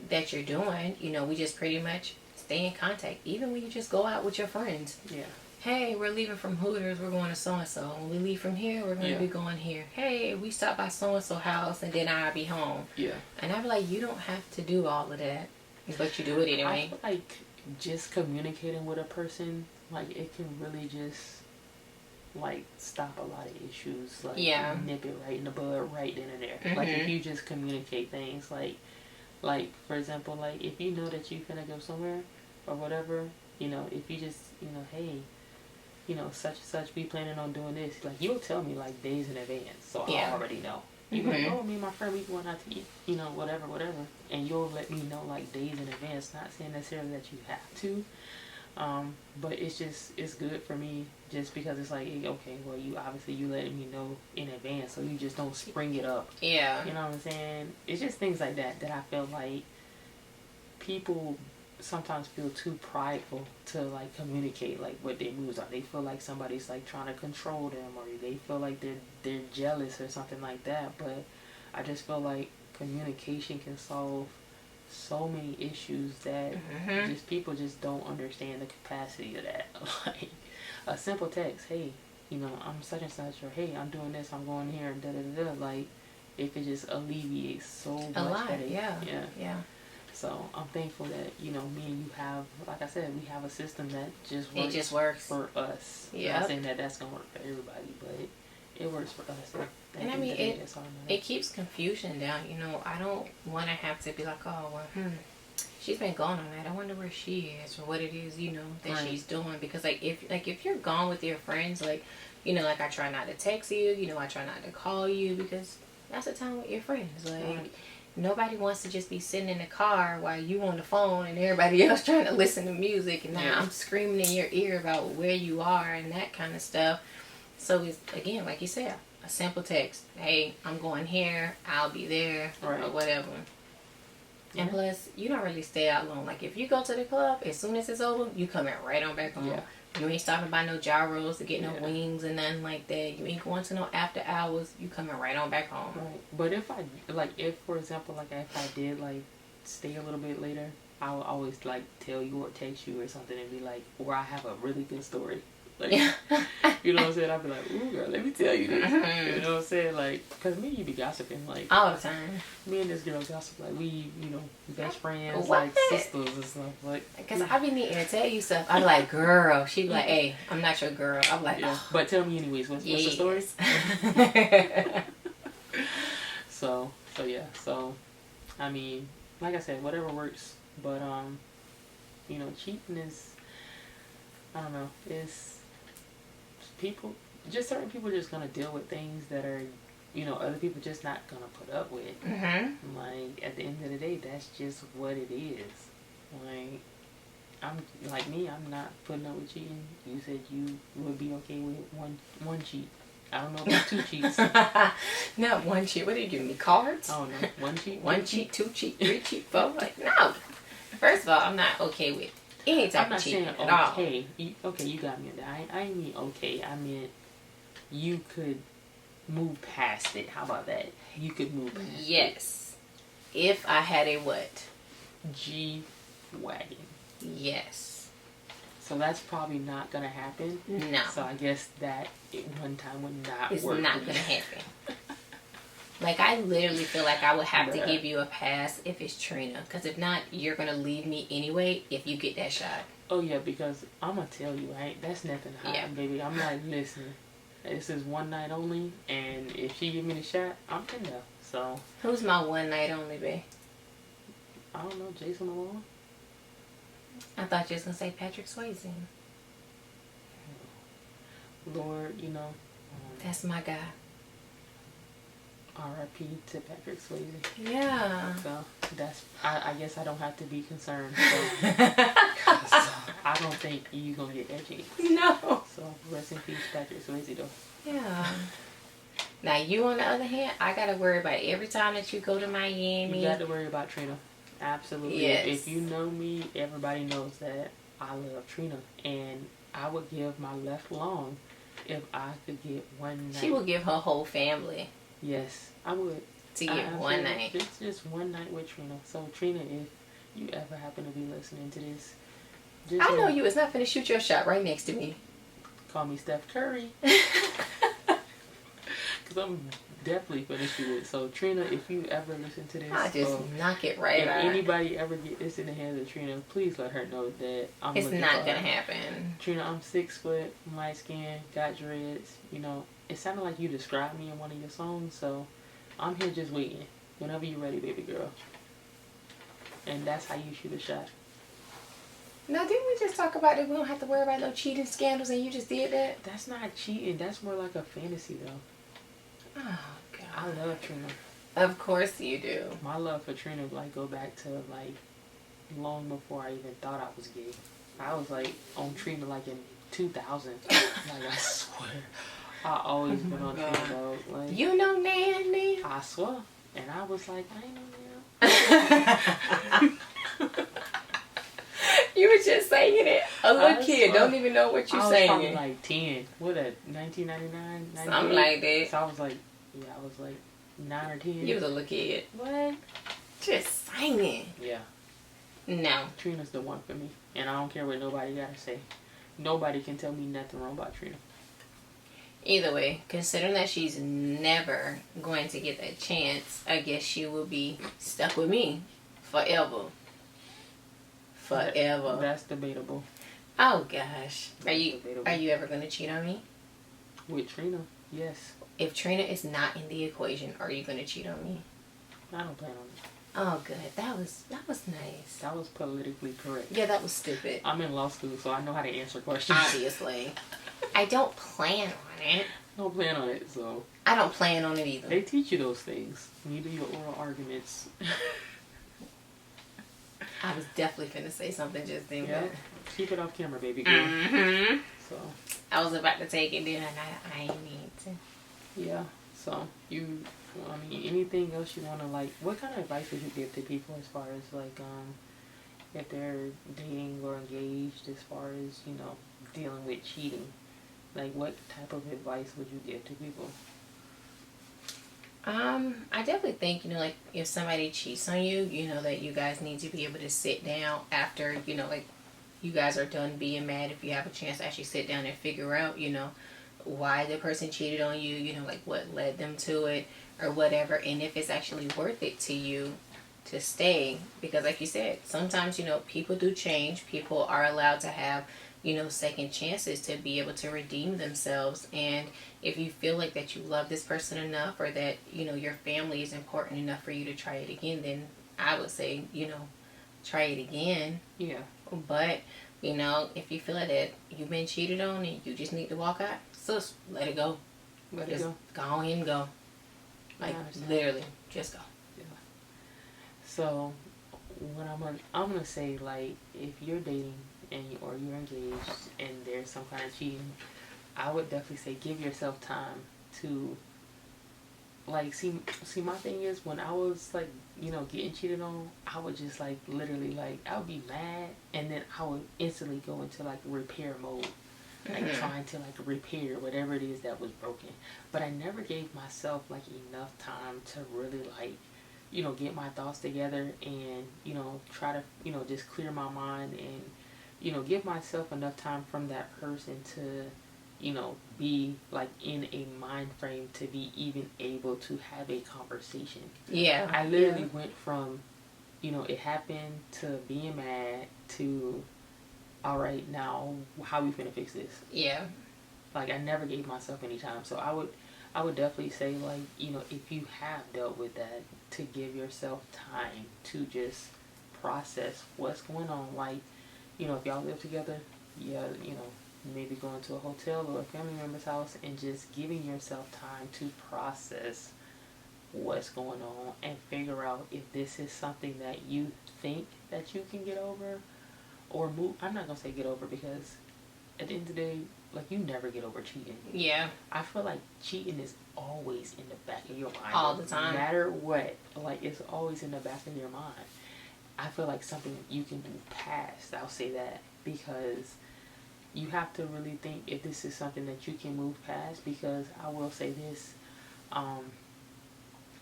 that you're doing. You know, we just pretty much stay in contact. Even when you just go out with your friends. Yeah. Hey, we're leaving from Hooters, we're going to so-and-so. When we leave from here, we're going to be going here. Hey, we stopped by so-and-so house, and then I'll be home. Yeah. And I'll be like, you don't have to do all of that, but you do it anyway. I feel like just communicating with a person, like, it can really just, like, stop a lot of issues. Like, nip it right in the bud right then and there. Mm-hmm. Like, if you just communicate things, like, for example, like, if you know that you're going to go somewhere or whatever, you know, if you just, you know, hey, you know, such and such, we planning on doing this. Like, you'll tell me, like, days in advance, so I already know. You're like, oh, me and my friend, we going out to eat, you know, whatever. And you'll let me know, like, days in advance. Not saying necessarily that you have to, but it's just, it's good for me just because it's like, okay, well, you letting me know in advance, so you just don't spring it up. Yeah. You know what I'm saying? It's just things like that I feel like people sometimes feel too prideful to like communicate like what their moves are. They feel like somebody's like trying to control them, or they feel like they're jealous or something like that. But I just feel like communication can solve so many issues that just people just don't understand the capacity of that. Like a simple text, hey, you know, I'm such and such, or hey, I'm doing this, I'm going here, da da da. Like it could just alleviate so much. A lot, headache. Yeah. So I'm thankful that, you know, me and you have, like I said, we have a system that just works. It just works for us. Yeah. I'm not saying that that's going to work for everybody, but it works for us. And I mean, it keeps confusion down. You know, I don't want to have to be like, oh, well, she's been gone all night. I wonder where she is or what it is, you know, that she's doing. Because, like if you're gone with your friends, like, you know, like I try not to text you, you know, I try not to call you because that's the time with your friends. Like, nobody wants to just be sitting in the car while you on the phone and everybody else trying to listen to music. And now I'm screaming in your ear about where you are and that kind of stuff. So it's, again, like you said, a simple text. Hey, I'm going here. I'll be there or whatever. And plus, you don't really stay out long. Like, if you go to the club, as soon as it's over, you coming right on back home. Yeah. You ain't stopping by no gyros to get no wings and nothing like that. You ain't going to no after hours. You coming right on back home. Right. But if for example, like, if I did, like, stay a little bit later, I would always, like, tell you or text you or something and be like, or I have a really good story. Like, you know what I'm saying? I'd be like, ooh, girl, let me tell you this. You know what I'm saying? Like, because me and you be gossiping, like. All the time. Me and this girl gossip, like, we, best friends, like, sisters and stuff. Like, because I be needing to tell you stuff. I'm like, girl. She be like, hey, I'm not your girl. I'm like, oh. But tell me anyways, what's the story? So, I mean, like I said, whatever works. But, cheating is, I don't know, certain people are just going to deal with things that are, other people just not going to put up with. Mm-hmm. Like, at the end of the day, that's just what it is. Like, I'm not putting up with cheating. You said you would be okay with one cheat. I don't know about 2 cheats. Not 1 cheat. What are you giving me, cards? I don't know. 1 cheat? 1 cheat, 2 cheat, 3 cheat, 4? Like, no. First of all, I'm not okay with any type of cheating at all. Okay, you got me on that. I didn't mean okay. I meant you could move past it. How about that? You could move past it. Yes. If I had a what? G-Wagon. Yes. So that's probably not going to happen. No. So I guess that one time would not work. It's not going to happen. Like, I literally feel like I would have to give you a pass if it's Trina. Because if not, you're going to leave me anyway if you get that shot. Oh, yeah, because I'm going to tell you, right? That's nothing high, baby. I'm like, listen, this is one night only. And if she give me the shot, I'm in there. So. Who's my one night only, babe? I don't know, Jason Momoa? I thought you was going to say Patrick Swayze. Lord, that's my guy. R.I.P. to Patrick Swayze. Yeah. So I guess I don't have to be concerned. So, I don't think you're going to get edgy. No. So rest in peace, Patrick Swayze, though. Yeah. Now you, on the other hand, I got to worry about every time that you go to Miami. You got to worry about Trina. Absolutely. Yes. If you know me, everybody knows that I love Trina. And I would give my left long if I could get one night. She would give her whole family. Yes, I would. To get one night. Just one night with Trina. So, Trina, if you ever happen to be listening to this, I know you was not finna shoot your shot right next to me. Call me Steph Curry. Because I'm definitely finna shoot it. So, Trina, if you ever listen to this, I just knock it right if out. If anybody ever get this in the hands of Trina, please let her know that I'm It's not gonna happen. Trina, I'm 6 foot, light skin, got dreads. It sounded like you described me in one of your songs, so I'm here just waiting. Whenever you're ready, baby girl. And that's how you shoot a shot. Now, didn't we just talk about that we don't have to worry about no cheating scandals and you just did that? That's not cheating. That's more like a fantasy, though. Oh, God. I love Trina. Of course you do. My love for Trina, go back to, long before I even thought I was gay. I was, on Trina, in 2000. I swear. I always been on Trina, dog. You know Nan. I swear. And I was like, I ain't know Nan. You were just saying it. A little kid don't even know what you're saying. I was probably 10. What, 1999? Something like that. So I was 9 or 10. You was a little kid. What? Just saying. Yeah. No. Trina's the one for me. And I don't care what nobody gotta say. Nobody can tell me nothing wrong about Trina. Either way, considering that she's never going to get that chance, I guess she will be stuck with me forever. Forever. That's debatable. Oh gosh. Are you ever going to cheat on me? With Trina? Yes. If Trina is not in the equation, are you going to cheat on me? I don't plan on it. Oh good. That was nice. That was politically correct. Yeah, that was stupid. I'm in law school, so I know how to answer questions. Obviously. I don't plan on it. Don't plan on it, so. I don't plan on it either. They teach you those things when you do your oral arguments. I was definitely finna say something just then. Yeah. Keep it off camera, baby girl. Mm-hmm. So. I was about to take it then, and I ain't need to. Yeah. So you Well, I mean, anything else you want to, like, what kind of advice would you give to people as far as, like, if they're dating or engaged, as far as, dealing with cheating? Like, what type of advice would you give to people? I definitely think, like if somebody cheats on you, that you guys need to be able to sit down after, like you guys are done being mad. If you have a chance to actually sit down and figure out, why the person cheated on you, like what led them to it or whatever. And if it's actually worth it to you to stay. Because like you said, sometimes, people do change. People are allowed to have, second chances to be able to redeem themselves. And if you feel like that you love this person enough, or that, your family is important enough for you to try it again, then I would say, try it again. Yeah. But, if you feel like that you've been cheated on and you just need to walk out, sis, let it go. Let it go. Go on and go. Like, literally, just go. Yeah. So, what I'm gonna say, like, if you're dating or you're engaged and there's some kind of cheating, I would definitely say give yourself time to, like, see my thing is, when I was, like, getting cheated on, I would just, like, literally, like, I would be mad, and then I would instantly go into, like, repair mode, like, trying to, like, repair whatever it is that was broken. But I never gave myself, like, enough time to really, like, get my thoughts together and, try to, just clear my mind and, give myself enough time from that person to, be, like, in a mind frame to be even able to have a conversation. Yeah. I literally went from, it happened, to being mad, to, all right, now how we finna fix this? Yeah. Like, I never gave myself any time. So I would definitely say, like, if you have dealt with that, to give yourself time to just process what's going on. Like, if y'all live together, yeah, maybe going to a hotel or a family member's house and just giving yourself time to process what's going on and figure out if this is something that you think that you can get over or move. I'm not going to say get over, because at the end of the day, like, you never get over cheating. Yeah. I feel like cheating is always in the back of your mind. All the time. No matter what. Like, it's always in the back of your mind. I feel like something you can move past. I'll say that. Because you have to really think if this is something that you can move past. Because I will say this.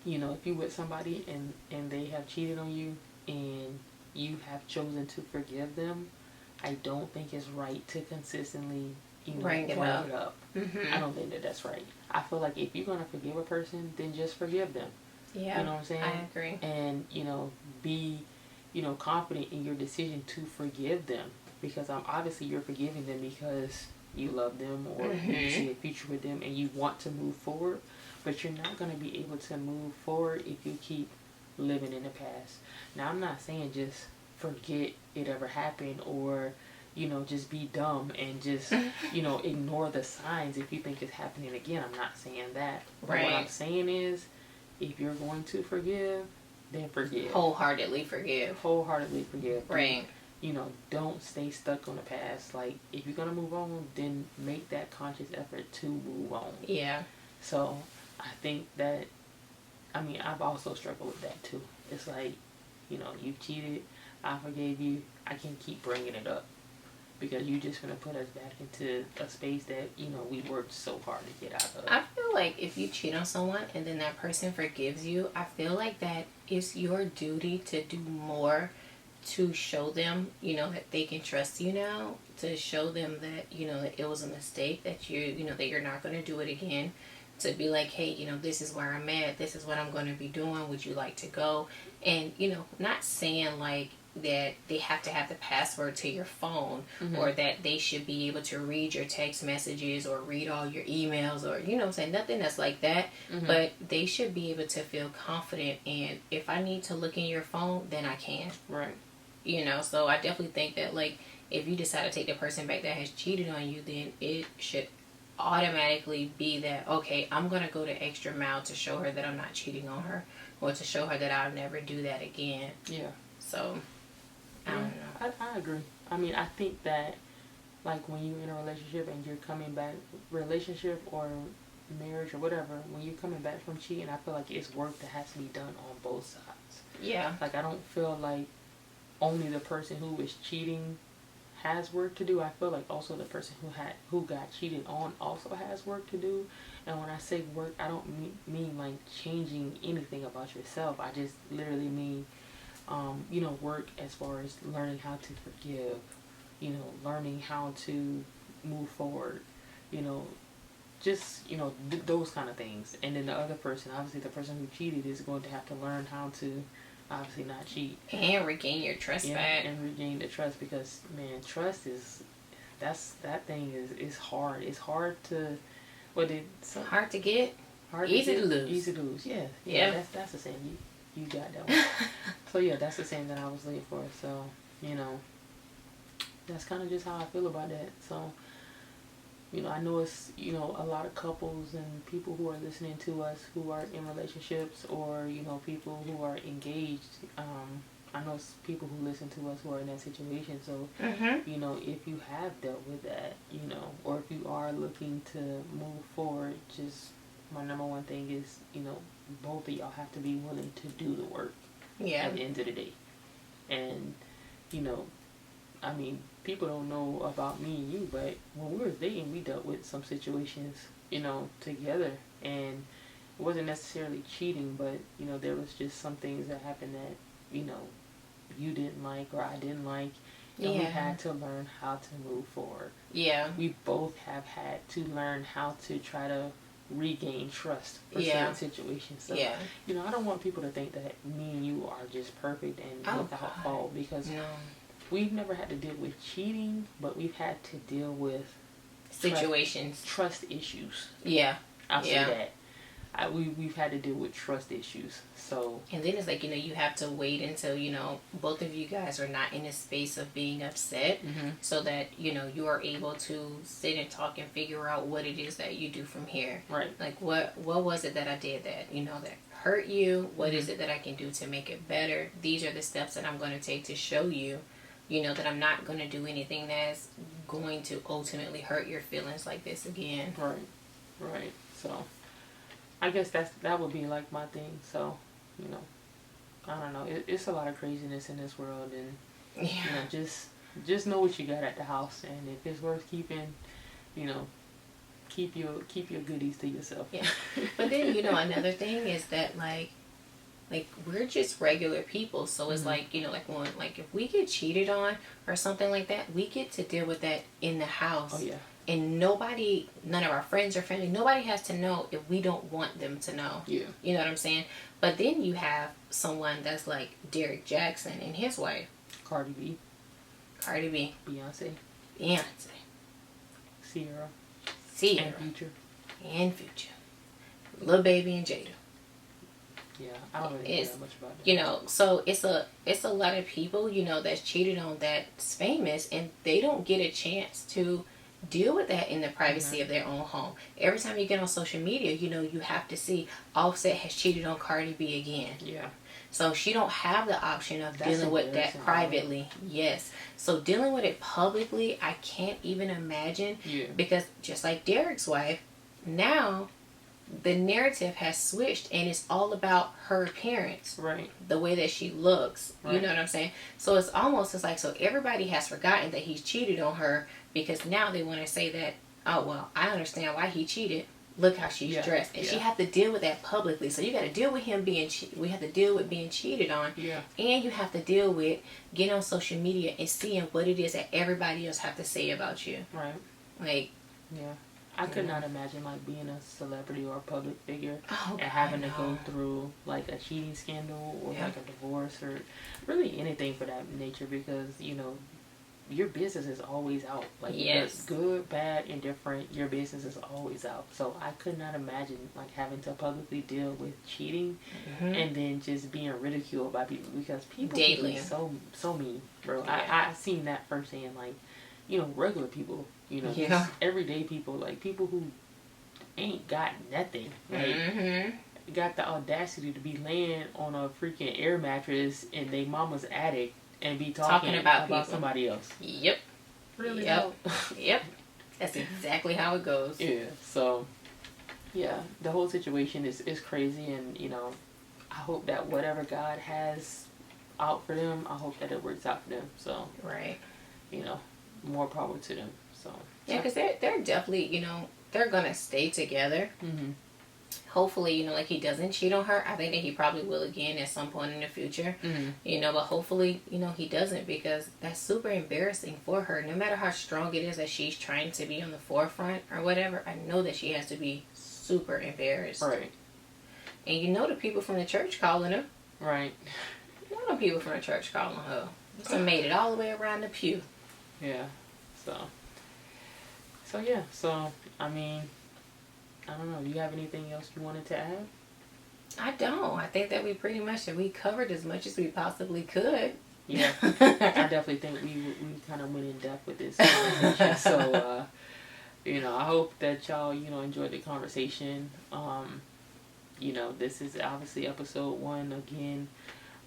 If you're with somebody and they have cheated on you and you have chosen to forgive them, I don't think it's right to consistently bring it up. I don't think that's right. I feel like if you're going to forgive a person, then just forgive them. Yeah. You know what I'm saying? I agree. And, be, confident in your decision to forgive them. Because obviously you're forgiving them because you love them or you see a future with them and you want to move forward. But you're not going to be able to move forward if you keep living in the past. Now, I'm not saying just forget it ever happened or just be dumb and just, ignore the signs if you think it's happening again. I'm not saying that. But what I'm saying is, if you're going to forgive, then forgive. Wholeheartedly forgive. Wholeheartedly forgive. Right. Don't stay stuck on the past. Like, if you're going to move on, then make that conscious effort to move on. Yeah. So, I think that, I've also struggled with that too. It's like, you cheated, I forgave you, I can't keep bringing it up. Because you're just going to put us back into a space that, we worked so hard to get out of. I feel like if you cheat on someone and then that person forgives you, I feel like that it's your duty to do more to show them, that they can trust you now, to show them that, that it was a mistake, that that you're not going to do it again, to be like, hey, this is where I'm at, this is what I'm going to be doing, would you like to go? And, not saying like that they have to have the password to your phone or that they should be able to read your text messages or read all your emails or, saying nothing that's like that. But they should be able to feel confident, and if I need to look in your phone, then I can. Right. So I definitely think that, like, if you decide to take the person back that has cheated on you, then it should automatically be that, okay, I'm going to go the extra mile to show her that I'm not cheating on her, or to show her that I'll never do that again. Yeah. So, I don't know. I agree. I think that, like, when you're in a relationship and you're coming back, relationship or marriage or whatever, when you're coming back from cheating, I feel like it's work that has to be done on both sides. Yeah. Like, I don't feel like only the person who is cheating has work to do. I feel like also the person who got cheated on also has work to do. And when I say work, I don't mean like changing anything about yourself. I just literally mean, work as far as learning how to forgive, learning how to move forward, just, those kind of things. And then the other person, obviously the person who cheated, is going to have to learn how to obviously not cheat. And regain your trust back. And regain the trust, because, man, trust is, that thing is hard. It's hard to, hard to get, easy to lose. Easy to lose, yeah. That's the same. You got that one. So, yeah, that's the same that I was looking for. So, that's kind of just how I feel about that. So, I know it's, a lot of couples and people who are listening to us who are in relationships, or, people who are engaged. I know it's people who listen to us who are in that situation. So, if you have dealt with that, or if you are looking to move forward, just my number one thing is, both of y'all have to be willing to do the work. Yeah. At the end of the day. And, I mean, people don't know about me and you, but when we were dating, we dealt with some situations, together. And it wasn't necessarily cheating, but, there was just some things that happened that, you didn't like or I didn't like. And we had to learn how to move forward. Yeah. We both have had to learn how to try to regain trust for certain situations. So, I don't want people to think that me and you are just perfect and without fault, because we've never had to deal with cheating, but we've had to deal with situations, trust issues. Yeah. I'll say that. We've had to deal with trust issues. So, and then it's like, you have to wait until, both of you guys are not in a space of being upset, so that, you are able to sit and talk and figure out what it is that you do from here. Right. Like, what was it that I did that, that hurt you? What is it that I can do to make it better? These are the steps that I'm going to take to show you, that I'm not going to do anything that's going to ultimately hurt your feelings like this again. Right. So, I guess that would be like my thing. So, I don't know. It's a lot of craziness in this world, and just know what you got at the house, and if it's worth keeping, keep your goodies to yourself. Yeah. But then another thing is that like we're just regular people, so it's like when if we get cheated on or something like that, we get to deal with that in the house. Oh yeah. And none of our friends or family, nobody has to know if we don't want them to know. Yeah. You know what I'm saying? But then you have someone that's like Derek Jackson and his wife. Cardi B. Beyonce. Sierra. And Future. Lil Baby and Jada. Yeah, I don't really know that much about that. So it's a lot of people, that's cheated on, that's famous, and they don't get a chance to deal with that in the privacy of their own home. Every time you get on social media, you have to see Offset has cheated on Cardi B again. Yeah. So she don't have the option of dealing with that privately. Yes. So dealing with it publicly, I can't even imagine. Yeah. Because just like Derek's wife, now the narrative has switched and it's all about her appearance. Right. The way that she looks. Right. You know what I'm saying? So it's like, so everybody has forgotten that he's cheated on her, because now they want to say that, oh, well, I understand why he cheated. Look how she's dressed. And she had to deal with that publicly. So you got to deal with him we have to deal with being cheated on. Yeah. And you have to deal with getting on social media and seeing what it is that everybody else have to say about you. Right. Like. Yeah. I could not imagine being a celebrity or a public figure and having to go through a cheating scandal or a divorce or really anything for that nature, because your business is always out. Good, bad, indifferent, your business is always out. So I could not imagine having to publicly deal with cheating and then just being ridiculed by people, because people can be so mean, bro. Yeah. I seen that firsthand. Regular people, just everyday people, people who ain't got nothing, got the audacity to be laying on a freaking air mattress in their mama's attic and be talking about somebody else. Yep. Really? Yep. Yep. That's exactly how it goes. Yeah. So, Yeah, the whole situation is crazy, and you know, I hope that whatever God has out for them, I hope that it works out for them. So Right. you know, more power to them. So yeah, because they're definitely, they're gonna stay together. Mm-hmm. Hopefully, like he doesn't cheat on her. I think that he probably will again at some point in the future. Mm-hmm. But hopefully, he doesn't, because that's super embarrassing for her. No matter how strong it is that she's trying to be on the forefront or whatever, I know that she has to be super embarrassed. Right. And the people from the church calling her. Right. The people from the church calling her. So made it all the way around the pew. Yeah. So yeah. So I mean, I don't know. Do you have anything else you wanted to add? I don't. I think that we covered as much as we possibly could. Yeah. I definitely think we kind of went in depth with this conversation. So I hope that y'all enjoyed the conversation. This is obviously episode 1 again.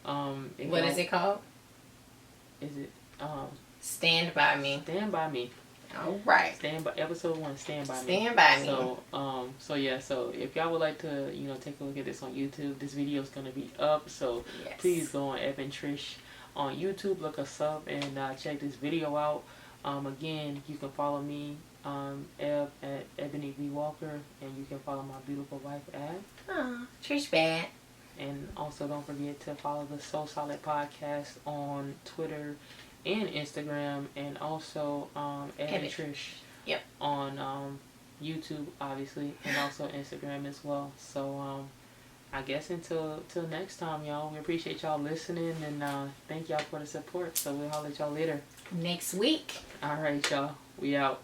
What is it called? Is it Stand By Me? Stand By Me. All right. Episode 1, Stand By Me. Stand By Me. So if y'all would like to take a look at this on YouTube, this video is going to be up. So yes. Please go on Eb Trish on YouTube, look us up, and check this video out. Again, you can follow me, Eb at Ebony V Walker, and you can follow my beautiful wife at Trish Bad. And also don't forget to follow the So Solid Podcast on Twitter and Instagram, and also Eb Trish on YouTube, obviously, and also Instagram as well. So I guess until next time, y'all, we appreciate y'all listening, and thank y'all for the support. So we'll holler at y'all later next week. All right, y'all, we out.